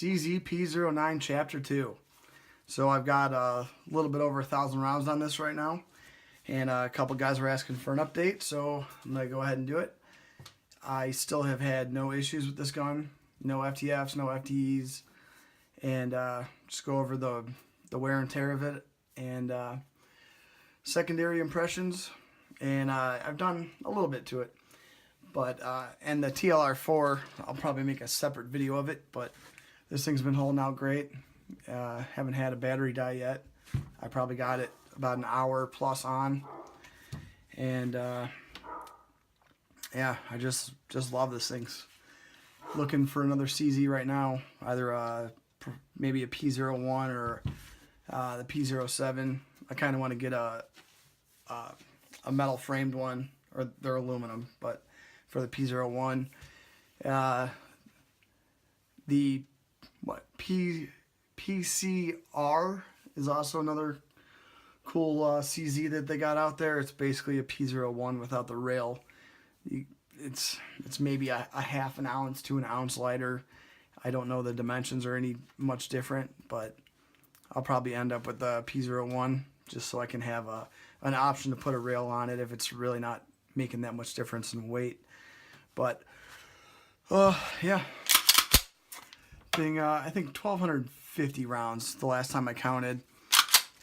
CZ P09 Chapter 2. So I've got a little bit over 1,000 rounds on this right now, and a couple guys were asking for an update, so I'm going to go ahead and do it. I still have had no issues with this gun, no FTFs, no FTEs, and just go over the wear and tear of it and secondary impressions, and I've done a little bit to it. But and the TLR4, I'll probably make a separate video of it, but this thing's been holding out great. Haven't had a battery die yet. I probably got it about an hour plus on, and yeah, I just love this thing. Looking for another CZ right now, either maybe a P01 or the P07. I kind of want to get a metal framed one, or they're aluminum, but for the P01, the PCR is also another cool CZ that they got out there. It's basically a P01 without the rail. It's maybe a half an ounce to an ounce lighter. I don't know the dimensions are any much different, but I'll probably end up with the P01 just so I can have an option to put a rail on it if it's really not making that much difference in weight. But yeah, I think 1,250 rounds the last time I counted,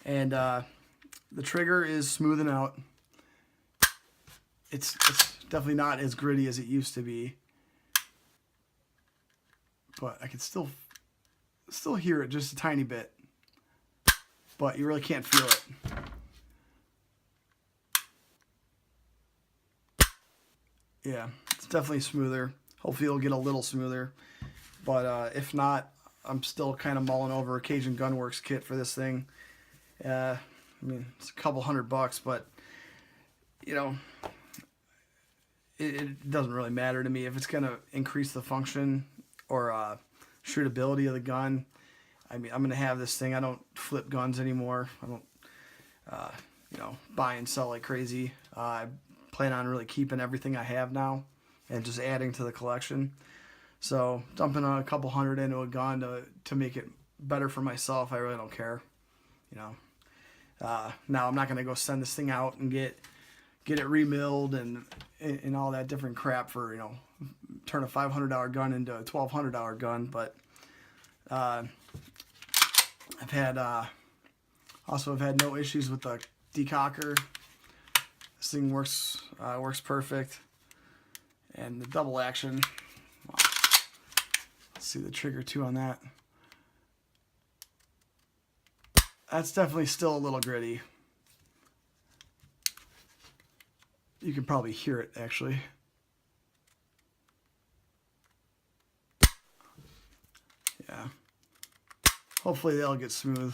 and the trigger is smoothing out. It's definitely not as gritty as it used to be, but I can still hear it just a tiny bit, but you really can't feel it. Yeah, it's definitely smoother. Hopefully it'll get a little smoother, but if not, I'm still kind of mulling over a Cajun Gunworks kit for this thing. I mean, it's a couple $100, but you know, it doesn't really matter to me if it's going to increase the function or shootability of the gun. I mean, I'm going to have this thing. I don't flip guns anymore. I don't, buy and sell like crazy. I plan on really keeping everything I have now and just adding to the collection. So dumping a couple $100 into a gun to make it better for myself, I really don't care. Now I'm not going to go send this thing out and get it remilled and all that different crap for, turn a $500 gun into a $1,200 gun. But I've had no issues with the decocker. This thing works perfect, and the double action. Well, let's see the trigger too on that. That's definitely still a little gritty. You can probably hear it, actually. Yeah. Hopefully they'll get smooth.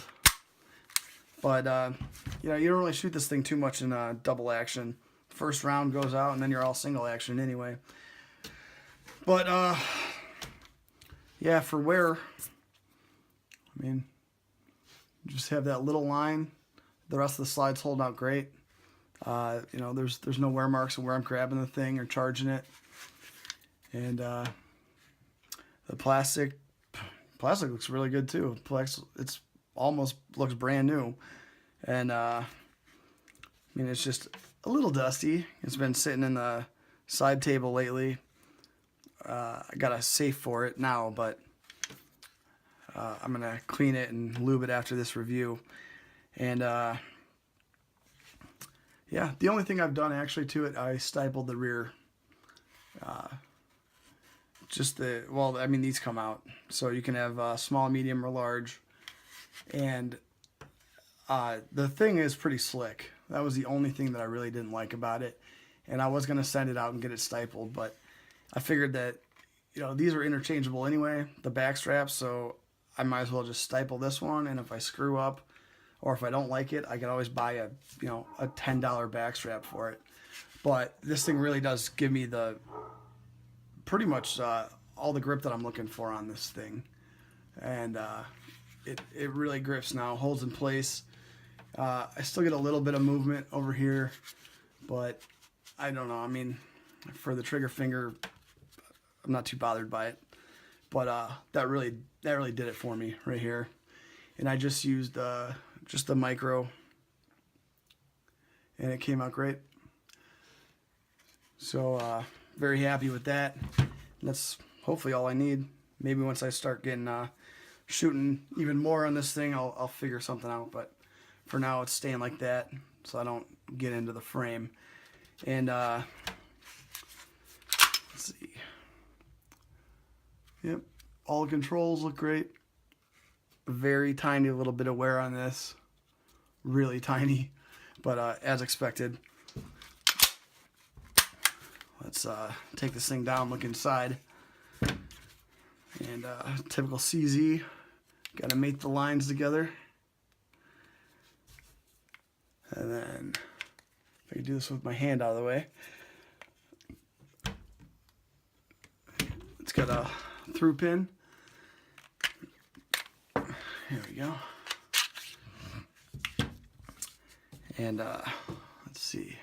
But, you don't really shoot this thing too much in double action. First round goes out, and then you're all single action anyway. But, yeah, for wear, I mean, just have that little line. The rest of the slide's holding out great. There's no wear marks where I'm grabbing the thing or charging it. And the plastic looks really good too. It's almost looks brand new. And I mean, it's just a little dusty. It's been sitting in the side table lately. I got a safe for it now, but I'm gonna clean it and lube it after this review. And yeah, the only thing I've done actually to it, I stippled the rear. These come out. So you can have small, medium, or large. And the thing is pretty slick. That was the only thing that I really didn't like about it. And I was going to send it out and get it stippled, but I figured that, these are interchangeable anyway, the back straps, so I might as well just stipple this one, and if I screw up, or if I don't like it, I can always buy a $10 back strap for it. But this thing really does give me pretty much all the grip that I'm looking for on this thing. And it really grips now, holds in place. I still get a little bit of movement over here, but I don't know. I mean, for the trigger finger, I'm not too bothered by it. but that really did it for me right here. And I just used just the micro, and it came out great. So very happy with that. That's hopefully all I need. Maybe once I start getting shooting even more on this thing, I'll figure something out. But for now, it's staying like that, so I don't get into the frame. And let's see. Yep, all the controls look great. Very tiny little bit of wear on this. Really tiny, but as expected. Let's take this thing down, look inside. And typical CZ, got to mate the lines together. And then, if I can do this with my hand out of the way. It's got a through pin. Here we go. And let's see.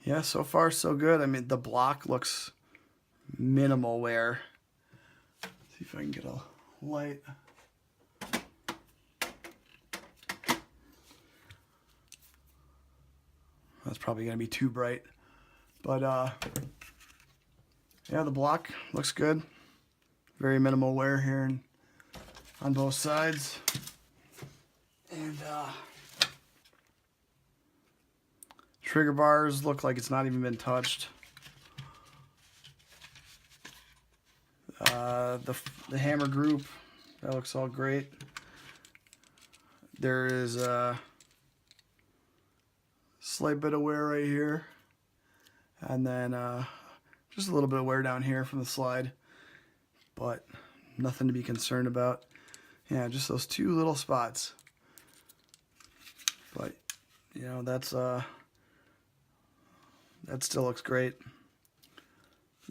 Yeah, so far so good. I mean, the block looks minimal wear. See if I can get a light. That's probably going to be too bright. But yeah, the block looks good. Very minimal wear here on both sides. And trigger bars look like it's not even been touched. The hammer group, that looks all great. There is a slight bit of wear right here, and then just a little bit of wear down here from the slide, but nothing to be concerned about. Yeah, just those two little spots. But you know, that still looks great.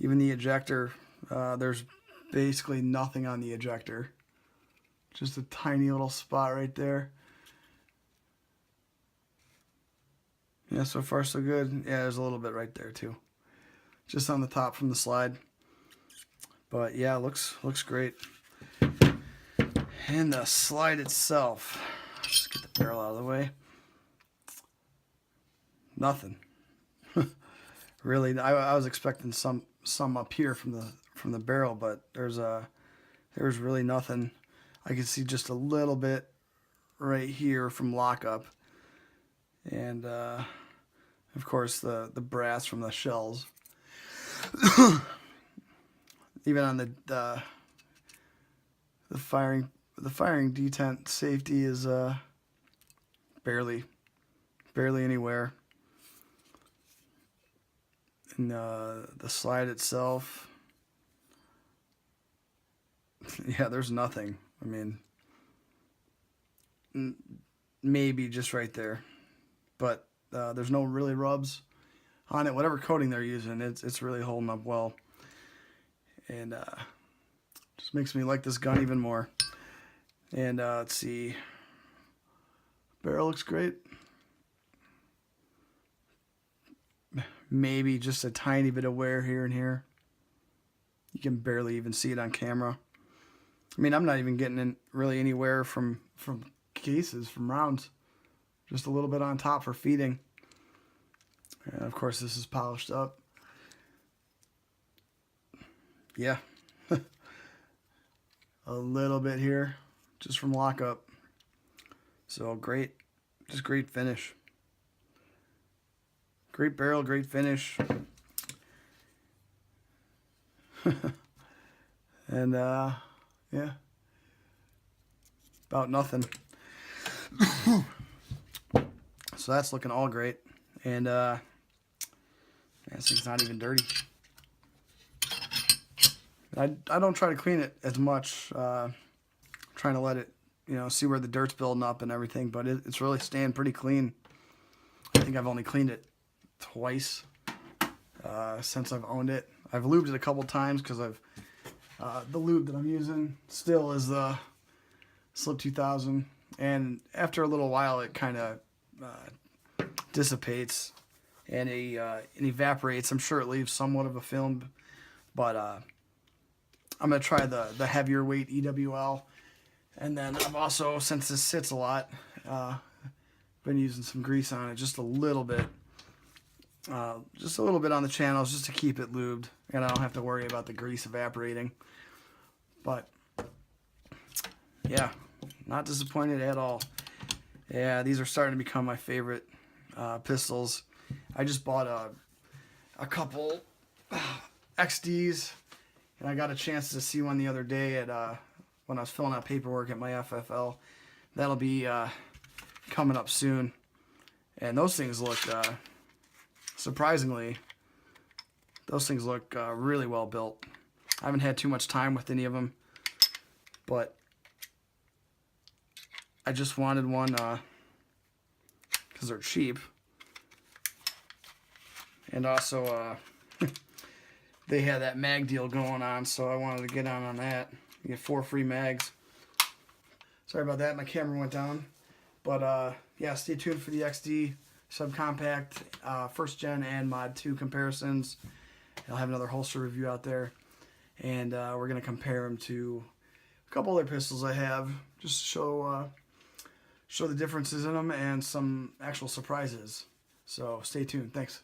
Even the ejector, there's basically nothing on the ejector. Just a tiny little spot right there. Yeah, so far so good. Yeah, there's a little bit right there too. Just on the top from the slide. But yeah, looks great. And the slide itself, just get the barrel out of the way. Nothing. Really, I was expecting some up here from the barrel, but there's really nothing. I can see just a little bit right here from lockup, and of course the brass from the shells. Even on the firing detent safety is barely anywhere. And the slide itself, yeah, there's nothing. I mean, maybe just right there, but there's no really rubs on it. Whatever coating they're using, it's really holding up well, and just makes me like this gun even more. And let's see, barrel looks great. Maybe just a tiny bit of wear here and here. You can barely even see it on camera. I mean, I'm not even getting in really anywhere from cases, from rounds. Just a little bit on top for feeding. And of course, this is polished up. Yeah. A little bit here, just from lockup. So great, just great finish. Great barrel, great finish. And yeah, about nothing. So that's looking all great. And this thing's not even dirty. I don't try to clean it as much, trying to let it, see where the dirt's building up and everything, but it's really staying pretty clean. I think I've only cleaned it twice since I've owned it. I've lubed it a couple times because the lube that I'm using still is the Slip 2000, and after a little while it kind of dissipates and it evaporates. I'm sure it leaves somewhat of a film, but I'm going to try the heavier weight EWL. And then I've also, since this sits a lot, been using some grease on it, just a little bit. Just a little bit on the channels just to keep it lubed. And I don't have to worry about the grease evaporating. But, yeah, not disappointed at all. Yeah, these are starting to become my favorite pistols. I just bought a couple XDs, and I got a chance to see one the other day at when I was filling out paperwork at my FFL. That'll be coming up soon, and those things look surprisingly. Those things look really well built. I haven't had too much time with any of them, but I just wanted one because they're cheap. And also, they had that mag deal going on, so I wanted to get on that. You get 4 free mags. Sorry about that, my camera went down. But yeah, stay tuned for the XD subcompact, first gen and mod 2 comparisons. I'll have another holster review out there. And we're going to compare them to a couple other pistols I have, just to show the differences in them and some actual surprises. So stay tuned. Thanks.